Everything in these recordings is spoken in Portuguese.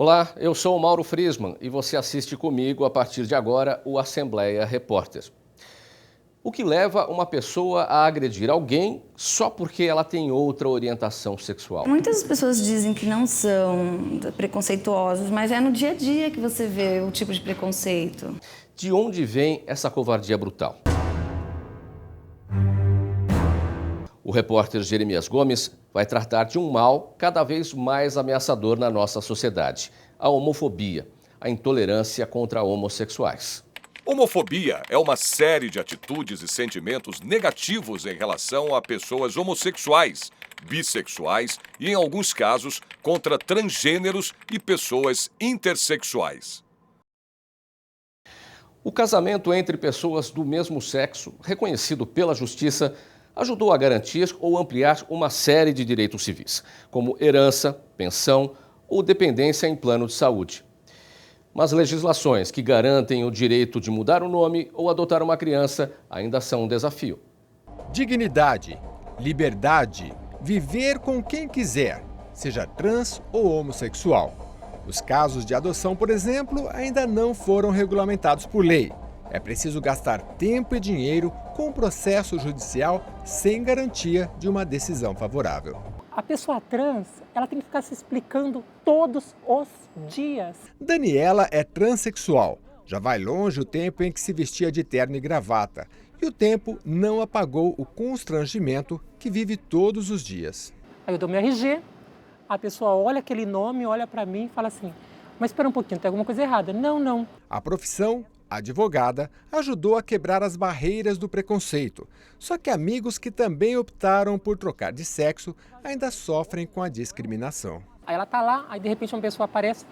Olá, eu sou o Mauro Friesman e você assiste comigo a partir de agora o Assembleia Repórter. O que leva uma pessoa a agredir alguém só porque ela tem outra orientação sexual? Muitas pessoas dizem que não são preconceituosos, mas é no dia a dia que você vê o tipo de preconceito. De onde vem essa covardia brutal? O repórter Jeremias Gomes vai tratar de um mal cada vez mais ameaçador na nossa sociedade: a homofobia, a intolerância contra homossexuais. Homofobia é uma série de atitudes e sentimentos negativos em relação a pessoas homossexuais, bissexuais e, em alguns casos, contra transgêneros e pessoas intersexuais. O casamento entre pessoas do mesmo sexo, reconhecido pela Justiça, ajudou a garantir ou ampliar uma série de direitos civis, como herança, pensão ou dependência em plano de saúde. Mas legislações que garantem o direito de mudar o nome ou adotar uma criança ainda são um desafio. Dignidade, liberdade, viver com quem quiser, seja trans ou homossexual. Os casos de adoção, por exemplo, ainda não foram regulamentados por lei. É preciso gastar tempo e dinheiro com o processo judicial sem garantia de uma decisão favorável. A pessoa trans, ela tem que ficar se explicando todos os dias. Daniela é transexual. Já vai longe o tempo em que se vestia de terno e gravata. E o tempo não apagou o constrangimento que vive todos os dias. Aí eu dou meu RG, a pessoa olha aquele nome, olha para mim e fala assim: mas espera um pouquinho, tem alguma coisa errada. Não. A profissão, advogada, ajudou a quebrar as barreiras do preconceito. Só que amigos que também optaram por trocar de sexo ainda sofrem com a discriminação. Aí ela tá lá, aí de repente uma pessoa aparece: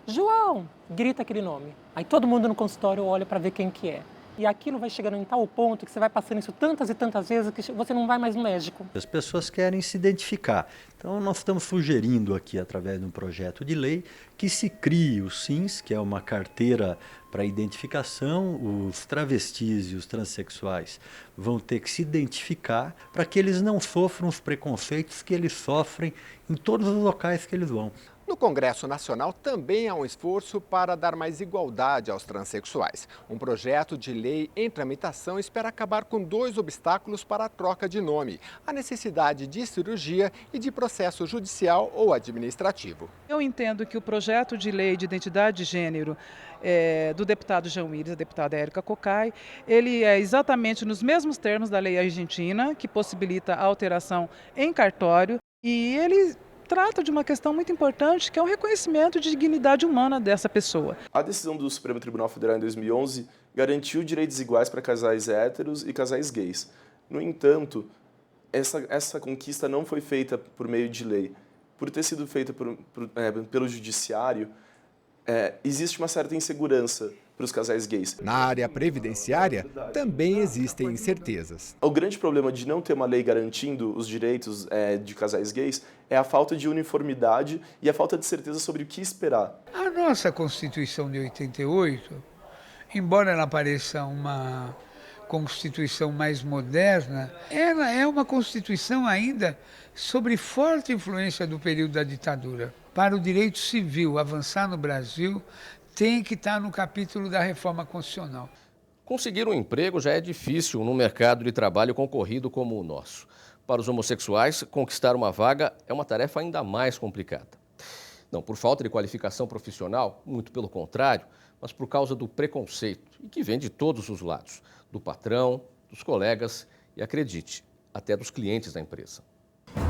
João, grita aquele nome. Aí todo mundo no consultório olha para ver quem que é. E aquilo vai chegando em tal ponto que você vai passando isso tantas e tantas vezes que você não vai mais no médico. As pessoas querem se identificar. Então, nós estamos sugerindo aqui, através de um projeto de lei, que se crie o SINS, que é uma carteira para identificação. Os travestis e os transexuais vão ter que se identificar para que eles não sofram os preconceitos que eles sofrem em todos os locais que eles vão. No Congresso Nacional também há um esforço para dar mais igualdade aos transexuais. Um projeto de lei em tramitação espera acabar com 2 obstáculos para a troca de nome: a necessidade de cirurgia e de processo judicial ou administrativo. Eu entendo que o projeto de lei de identidade de gênero do deputado João Willis e da deputada Érica Cocai, ele é exatamente nos mesmos termos da lei argentina, que possibilita a alteração em cartório, e ele trata de uma questão muito importante, que é o reconhecimento de dignidade humana dessa pessoa. A decisão do Supremo Tribunal Federal em 2011 garantiu direitos iguais para casais héteros e casais gays. No entanto, essa conquista não foi feita por meio de lei. Por ter sido feita pelo judiciário, existe uma certa insegurança para os casais gays. Na área previdenciária, também existem incertezas. O grande problema de não ter uma lei garantindo os direitos de casais gays é a falta de uniformidade e a falta de certeza sobre o que esperar. A nossa Constituição de 88, embora ela pareça uma Constituição mais moderna, ela é uma Constituição ainda sob forte influência do período da ditadura. Para o direito civil avançar no Brasil, tem que estar no capítulo da reforma constitucional. Conseguir um emprego já é difícil num mercado de trabalho concorrido como o nosso. Para os homossexuais, conquistar uma vaga é uma tarefa ainda mais complicada. Não por falta de qualificação profissional, muito pelo contrário, mas por causa do preconceito, e que vem de todos os lados, do patrão, dos colegas e, acredite, até dos clientes da empresa.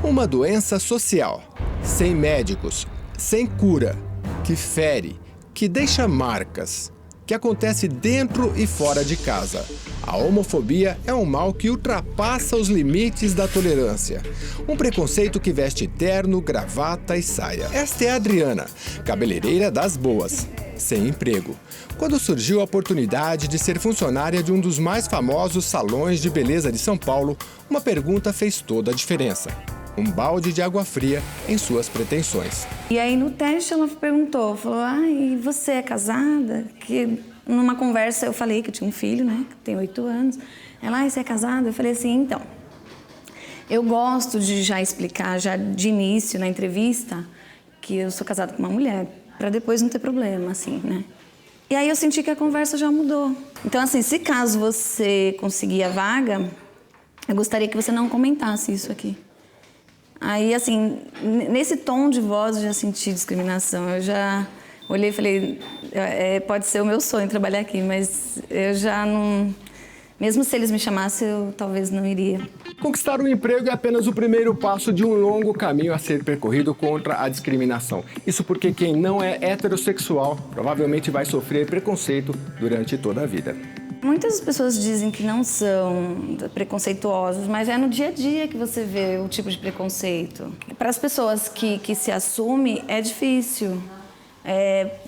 Uma doença social, sem médicos, sem cura, que fere, que deixa marcas, que acontece dentro e fora de casa. A homofobia é um mal que ultrapassa os limites da tolerância. Um preconceito que veste terno, gravata e saia. Esta é a Adriana, cabeleireira das boas, sem emprego. Quando surgiu a oportunidade de ser funcionária de um dos mais famosos salões de beleza de São Paulo, uma pergunta fez toda a diferença: um balde de água fria em suas pretensões. E aí no teste ela perguntou, falou: e você é casada? Que numa conversa eu falei que eu tinha um filho, né, que tem 8 anos. Ela: você é casada? Eu falei assim: então, eu gosto de já explicar, já de início na entrevista, que eu sou casada com uma mulher para depois não ter problema, assim, né? E aí eu senti que a conversa já mudou. Então, assim, se caso você conseguir a vaga, eu gostaria que você não comentasse isso aqui. Aí, assim, nesse tom de voz eu já senti discriminação. Eu já olhei e falei, pode ser o meu sonho trabalhar aqui, mas eu já não... Mesmo se eles me chamassem, eu talvez não iria. Conquistar um emprego é apenas o primeiro passo de um longo caminho a ser percorrido contra a discriminação. Isso porque quem não é heterossexual provavelmente vai sofrer preconceito durante toda a vida. Muitas pessoas dizem que não são preconceituosos, mas é no dia a dia que você vê o tipo de preconceito. Para as pessoas que se assumem, é difícil.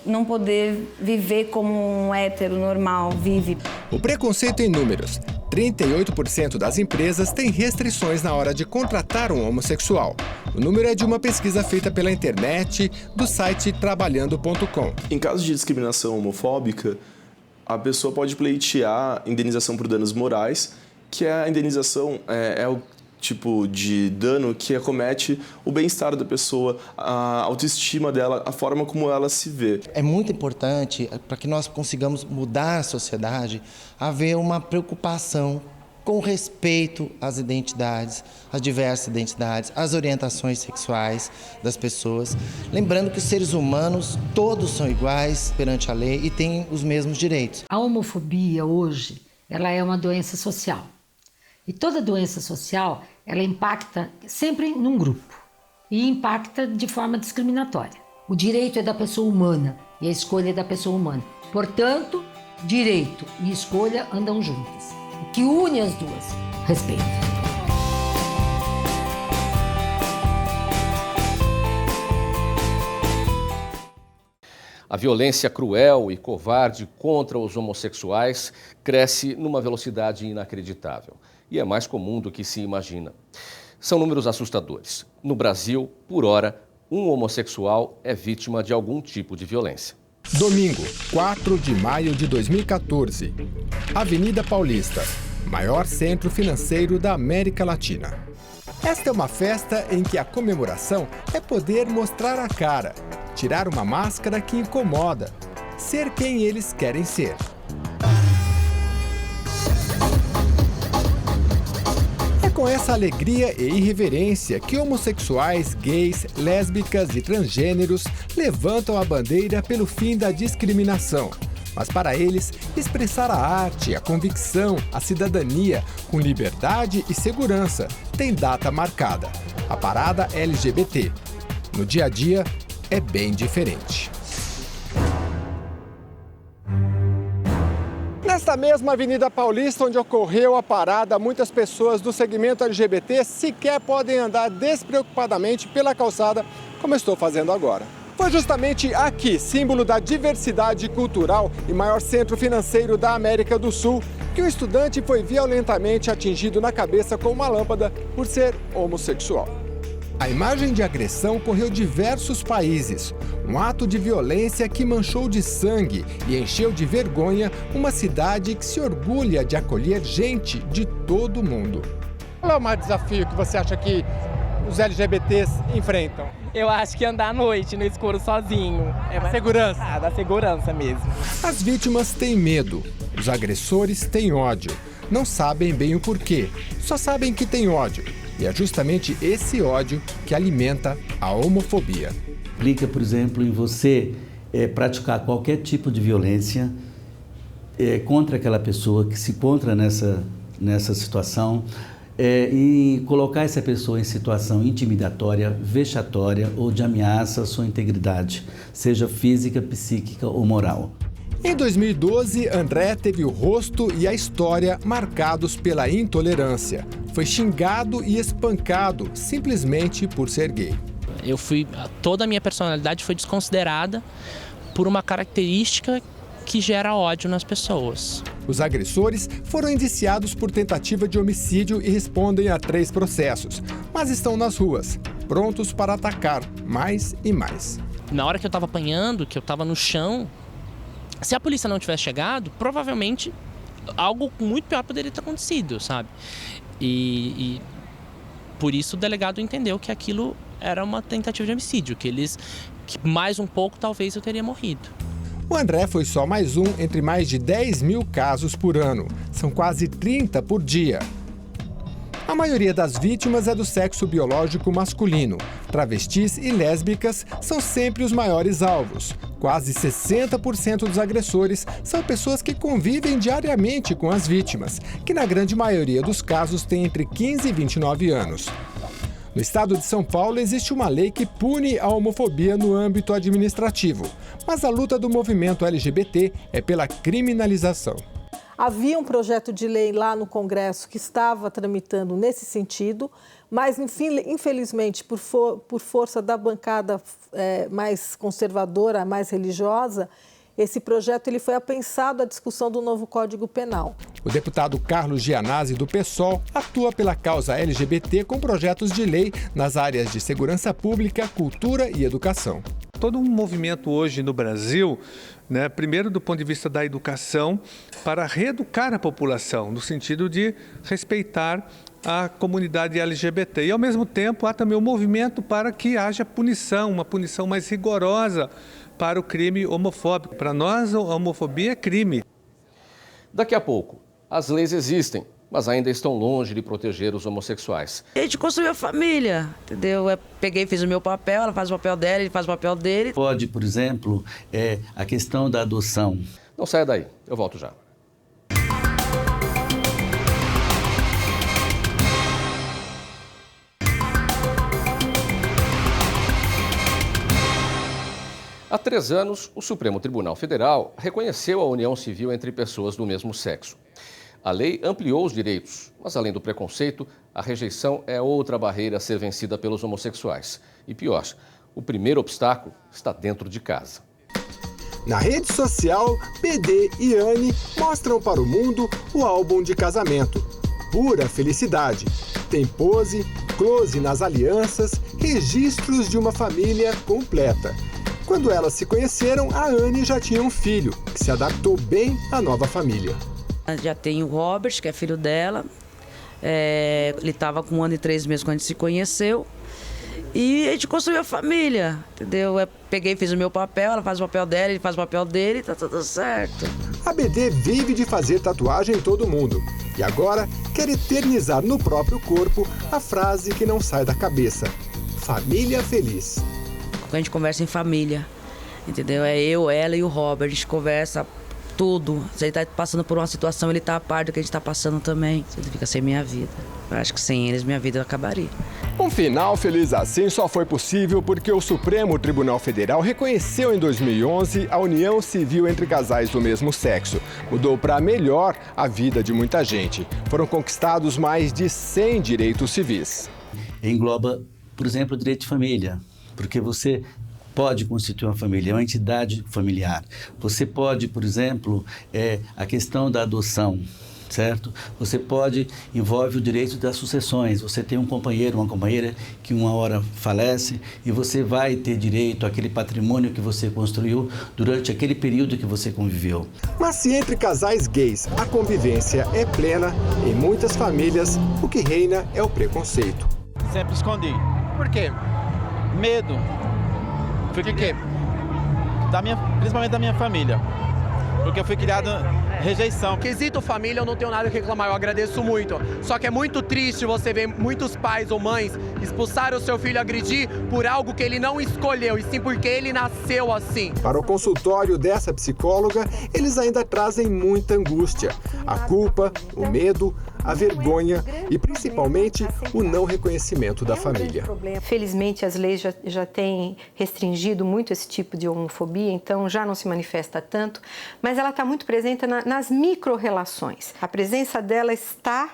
Não poder viver como um hétero normal vive. O preconceito em números. 38% das empresas têm restrições na hora de contratar um homossexual. O número é de uma pesquisa feita pela internet do site trabalhando.com. Em caso de discriminação homofóbica, a pessoa pode pleitear indenização por danos morais, que a indenização é o tipo de dano que acomete o bem-estar da pessoa, a autoestima dela, a forma como ela se vê. É muito importante para que nós consigamos mudar a sociedade, haver uma preocupação com respeito às identidades, às diversas identidades, às orientações sexuais das pessoas. Lembrando que os seres humanos todos são iguais perante a lei e têm os mesmos direitos. A homofobia hoje, ela é uma doença social. E toda doença social, ela impacta sempre num grupo e impacta de forma discriminatória. O direito é da pessoa humana e a escolha é da pessoa humana. Portanto, direito e escolha andam juntas. O que une as duas? Respeito. A violência cruel e covarde contra os homossexuais cresce numa velocidade inacreditável. E é mais comum do que se imagina. São números assustadores. No Brasil, por hora, um homossexual é vítima de algum tipo de violência. Domingo, 4 de maio de 2014. Avenida Paulista, maior centro financeiro da América Latina. Esta é uma festa em que a comemoração é poder mostrar a cara, tirar uma máscara que incomoda, ser quem eles querem ser. Com essa alegria e irreverência que homossexuais, gays, lésbicas e transgêneros levantam a bandeira pelo fim da discriminação. Mas para eles, expressar a arte, a convicção, a cidadania com liberdade e segurança tem data marcada. A parada LGBT. No dia a dia, é bem diferente. Nesta mesma Avenida Paulista, onde ocorreu a parada, muitas pessoas do segmento LGBT sequer podem andar despreocupadamente pela calçada, como estou fazendo agora. Foi justamente aqui, símbolo da diversidade cultural e maior centro financeiro da América do Sul, que um estudante foi violentamente atingido na cabeça com uma lâmpada por ser homossexual. A imagem de agressão correu diversos países. Um ato de violência que manchou de sangue e encheu de vergonha uma cidade que se orgulha de acolher gente de todo o mundo. Qual é o maior desafio que você acha que os LGBTs enfrentam? Eu acho que andar à noite, no escuro, sozinho. A segurança? Da segurança mesmo. As vítimas têm medo, os agressores têm ódio. Não sabem bem o porquê, só sabem que têm ódio. E é justamente esse ódio que alimenta a homofobia. Implica, por exemplo, em você praticar qualquer tipo de violência contra aquela pessoa que se encontra nessa situação e colocar essa pessoa em situação intimidatória, vexatória ou de ameaça à sua integridade, seja física, psíquica ou moral. Em 2012, André teve o rosto e a história marcados pela intolerância. Foi xingado e espancado simplesmente por ser gay. Toda a minha personalidade foi desconsiderada por uma característica que gera ódio nas pessoas. Os agressores foram indiciados por tentativa de homicídio e respondem a 3 processos, mas estão nas ruas, prontos para atacar mais e mais. Na hora que eu estava apanhando, que eu estava no chão, se a polícia não tivesse chegado, provavelmente algo muito pior poderia ter acontecido, sabe? E por isso o delegado entendeu que aquilo era uma tentativa de homicídio, que eles que mais um pouco talvez eu teria morrido. O André foi só mais um entre mais de 10 mil casos por ano. São quase 30 por dia. A maioria das vítimas é do sexo biológico masculino. Travestis e lésbicas são sempre os maiores alvos. Quase 60% dos agressores são pessoas que convivem diariamente com as vítimas, que na grande maioria dos casos têm entre 15 e 29 anos. No estado de São Paulo, existe uma lei que pune a homofobia no âmbito administrativo, mas a luta do movimento LGBT é pela criminalização. Havia um projeto de lei lá no Congresso que estava tramitando nesse sentido, mas, infelizmente, por força da bancada mais conservadora, mais religiosa, esse projeto ele foi apensado à discussão do novo Código Penal. O deputado Carlos Gianazzi, do PSOL, atua pela causa LGBT com projetos de lei nas áreas de segurança pública, cultura e educação. Todo um movimento hoje no Brasil, primeiro do ponto de vista da educação, para reeducar a população, no sentido de respeitar a comunidade LGBT. E, ao mesmo tempo, há também um movimento para que haja punição, uma punição mais rigorosa para o crime homofóbico. Para nós, a homofobia é crime. Daqui a pouco, as leis existem, mas ainda estão longe de proteger os homossexuais. A gente construiu a família, entendeu? Eu peguei, fiz o meu papel, ela faz o papel dela, ele faz o papel dele. Pode, por exemplo, a questão da adoção. Não saia daí, eu volto já. Há 3 anos, o Supremo Tribunal Federal reconheceu a união civil entre pessoas do mesmo sexo. A lei ampliou os direitos, mas além do preconceito, a rejeição é outra barreira a ser vencida pelos homossexuais. E pior, o primeiro obstáculo está dentro de casa. Na rede social, PD e Anne mostram para o mundo o álbum de casamento. Pura felicidade. Tem pose, close nas alianças, registros de uma família completa. Quando elas se conheceram, a Anne já tinha um filho, que se adaptou bem à nova família. Já tem o Robert, que é filho dela. Ele estava com 1 ano e 3 meses quando a gente se conheceu. E a gente construiu a família, entendeu? Eu peguei, fiz o meu papel, ela faz o papel dela, ele faz o papel dele, tá tudo certo. A BD vive de fazer tatuagem em todo mundo. E agora quer eternizar no próprio corpo a frase que não sai da cabeça. Família feliz. A gente conversa em família, entendeu? É eu, ela e o Robert, a gente conversa tudo. Se ele tá passando por uma situação, ele tá a par do que a gente tá passando também. Ele fica sem minha vida. Eu acho que sem eles, minha vida acabaria. Um final feliz assim só foi possível porque o Supremo Tribunal Federal reconheceu em 2011 a união civil entre casais do mesmo sexo. Mudou para melhor a vida de muita gente. Foram conquistados mais de 100 direitos civis. Engloba, por exemplo, o direito de família. Porque você pode constituir uma família, é uma entidade familiar. Você pode, por exemplo, a questão da adoção, certo? Você pode, envolve o direito das sucessões. Você tem um companheiro, uma companheira que uma hora falece e você vai ter direito àquele patrimônio que você construiu durante aquele período que você conviveu. Mas se entre casais gays a convivência é plena, em muitas famílias o que reina é o preconceito. Sempre escondi. Por quê? Medo. Por quê? Principalmente da minha família. Porque eu fui criado rejeição. Quesito família, eu não tenho nada a reclamar, eu agradeço muito. Só que é muito triste você ver muitos pais ou mães expulsar o seu filho, agredir por algo que ele não escolheu, e sim porque ele nasceu assim. Para o consultório dessa psicóloga, eles ainda trazem muita angústia. A culpa, o medo, a vergonha e, principalmente, o não reconhecimento da família. Felizmente, as leis já têm restringido muito esse tipo de homofobia, então já não se manifesta tanto, mas ela está muito presente nas micro-relações. A presença dela está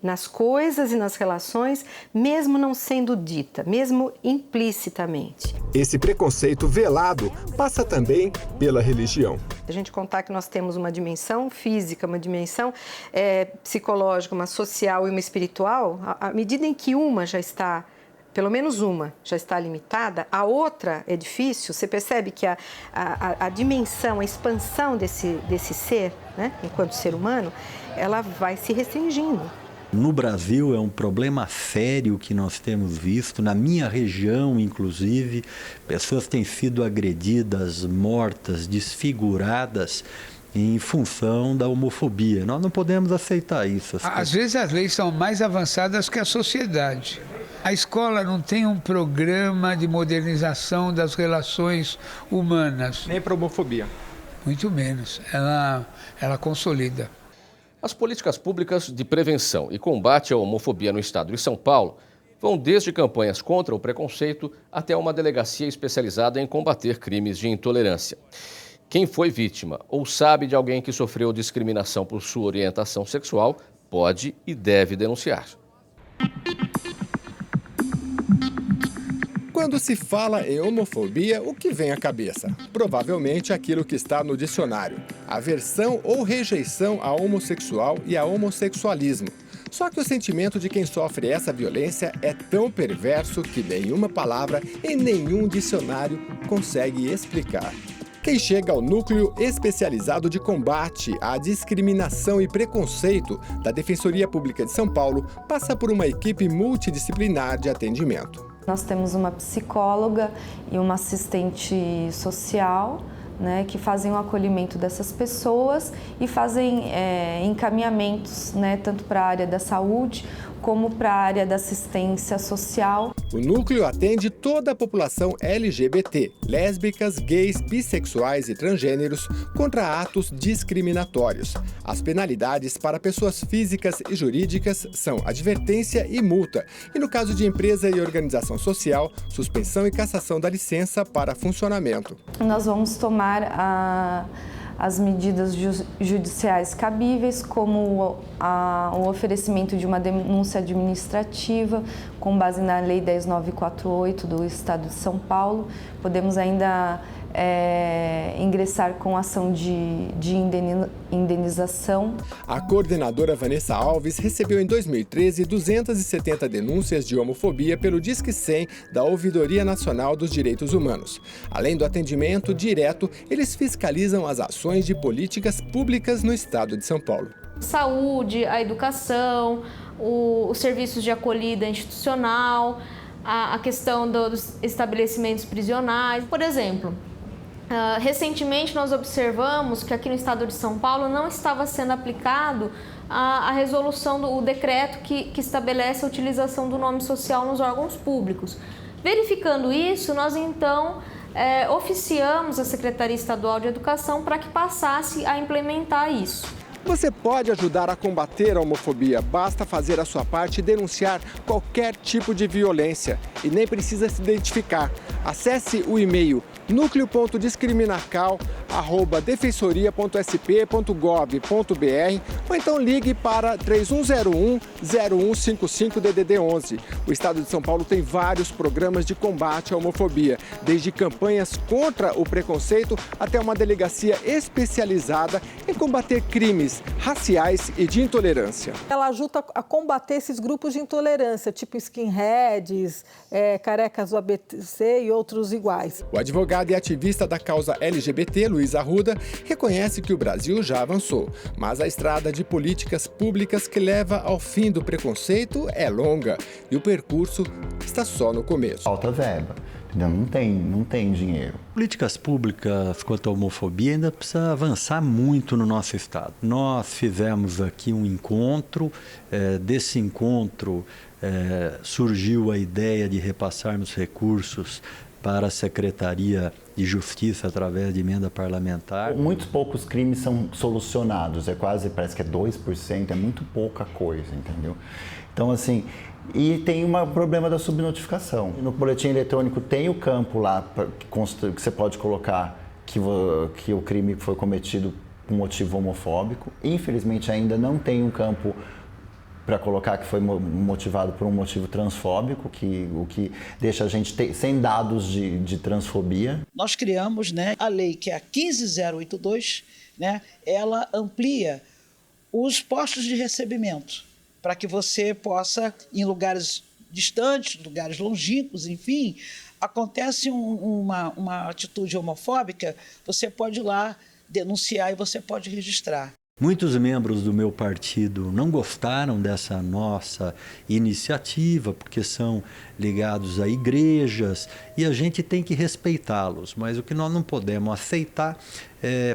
nas coisas e nas relações, mesmo não sendo dita, mesmo implicitamente. Esse preconceito velado passa também pela religião. A gente contar que nós temos uma dimensão física, uma dimensão psicológica, uma social e uma espiritual, à medida em que uma já está, pelo menos uma, já está limitada, a outra é difícil. Você percebe que a dimensão, a expansão desse ser, né, enquanto ser humano, ela vai se restringindo. No Brasil é um problema sério que nós temos visto, na minha região inclusive, pessoas têm sido agredidas, mortas, desfiguradas em função da homofobia. Nós não podemos aceitar isso. Às vezes as leis são mais avançadas que a sociedade. A escola não tem um programa de modernização das relações humanas. Nem para homofobia. Muito menos. Ela consolida. As políticas públicas de prevenção e combate à homofobia no estado de São Paulo vão desde campanhas contra o preconceito até uma delegacia especializada em combater crimes de intolerância. Quem foi vítima ou sabe de alguém que sofreu discriminação por sua orientação sexual pode e deve denunciar. Quando se fala em homofobia, o que vem à cabeça? Provavelmente aquilo que está no dicionário: aversão ou rejeição ao homossexual e ao homossexualismo. Só que o sentimento de quem sofre essa violência é tão perverso que nenhuma palavra em nenhum dicionário consegue explicar. Quem chega ao Núcleo Especializado de Combate à Discriminação e Preconceito da Defensoria Pública de São Paulo passa por uma equipe multidisciplinar de atendimento. Nós temos uma psicóloga e uma assistente social, né, que fazem o acolhimento dessas pessoas e fazem encaminhamentos, né, tanto para a área da saúde como para a área da assistência social. O núcleo atende toda a população LGBT, lésbicas, gays, bissexuais e transgêneros contra atos discriminatórios. As penalidades para pessoas físicas e jurídicas são advertência e multa, e no caso de empresa e organização social, suspensão e cassação da licença para funcionamento. Nós vamos tomar as medidas judiciais cabíveis, como o oferecimento de uma denúncia administrativa com base na Lei 10.948 do Estado de São Paulo. Podemos ainda ingressar com ação de indenização. A coordenadora Vanessa Alves recebeu em 2013 270 denúncias de homofobia pelo Disque 100 da Ouvidoria Nacional dos Direitos Humanos. Além do atendimento direto, eles fiscalizam as ações de políticas públicas no estado de São Paulo. Saúde, a educação, os serviços de acolhida institucional, a questão dos estabelecimentos prisionais. Por exemplo, recentemente nós observamos que aqui no estado de São Paulo não estava sendo aplicado a resolução o decreto que estabelece a utilização do nome social nos órgãos públicos. Verificando isso, nós então oficiamos a Secretaria Estadual de Educação para que passasse a implementar isso. Você pode ajudar a combater a homofobia, basta fazer a sua parte e denunciar qualquer tipo de violência. E nem precisa se identificar. Acesse o e-mail nucleo.discriminacal@defensoria.sp.gov.br ou então ligue para 3101-0155 DDD 11. O estado de São Paulo tem vários programas de combate à homofobia, desde campanhas contra o preconceito até uma delegacia especializada em combater crimes raciais e de intolerância. Ela ajuda a combater esses grupos de intolerância, tipo skinheads, carecas do ABC e outros iguais. O advogado e ativista da causa LGBT, Luiz Arruda, reconhece que o Brasil já avançou, mas a estrada de políticas públicas que leva ao fim do preconceito é longa e o percurso está só no começo. Falta verba. Não tem dinheiro. Políticas públicas quanto à homofobia ainda precisa avançar muito no nosso estado. Nós fizemos aqui um encontro, desse encontro surgiu a ideia de repassarmos recursos para a Secretaria de Justiça através de emenda parlamentar. Muitos poucos crimes são solucionados, parece que é 2%, é muito pouca coisa, entendeu? Então, assim, e tem um problema da subnotificação. No boletim eletrônico tem o campo lá que você pode colocar que o crime foi cometido por motivo homofóbico. Infelizmente, ainda não tem um campo para colocar que foi motivado por um motivo transfóbico, o que deixa a gente sem dados de transfobia. Nós criamos, a lei que é a 15082, ela amplia os postos de recebimento para que você possa, em lugares distantes, lugares longínquos, enfim, acontece uma atitude homofóbica, você pode ir lá denunciar e você pode registrar. Muitos membros do meu partido não gostaram dessa nossa iniciativa, porque são ligados a igrejas e a gente tem que respeitá-los. Mas o que nós não podemos aceitar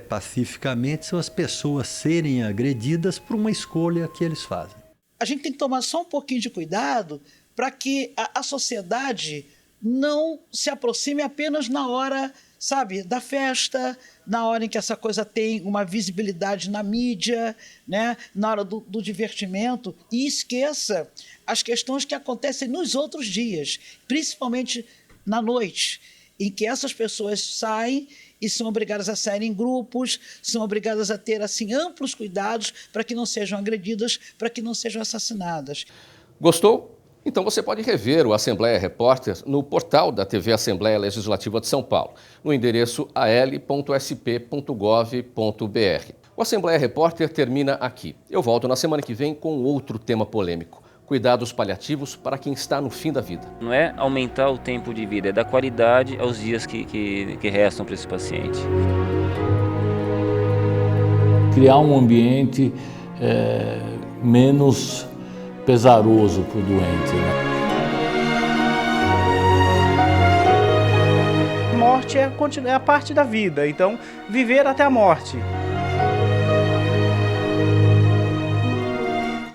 pacificamente são as pessoas serem agredidas por uma escolha que eles fazem. A gente tem que tomar só um pouquinho de cuidado para que a sociedade não se aproxime apenas na hora, sabe, da festa, na hora em que essa coisa tem uma visibilidade na mídia, né? Na hora do divertimento, e esqueça as questões que acontecem nos outros dias, principalmente na noite, em que essas pessoas saem e são obrigadas a sair em grupos, são obrigadas a ter assim amplos cuidados para que não sejam agredidas, para que não sejam assassinadas. Gostou? Então você pode rever o Assembleia Repórter no portal da TV Assembleia Legislativa de São Paulo, no endereço al.sp.gov.br. O Assembleia Repórter termina aqui. Eu volto na semana que vem com outro tema polêmico: cuidados paliativos para quem está no fim da vida. Não é aumentar o tempo de vida, é dar qualidade aos dias que restam para esse paciente. Criar um ambiente menos pesaroso para o doente, né? A morte é a parte da vida, então viver até a morte.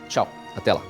Tchau, até lá.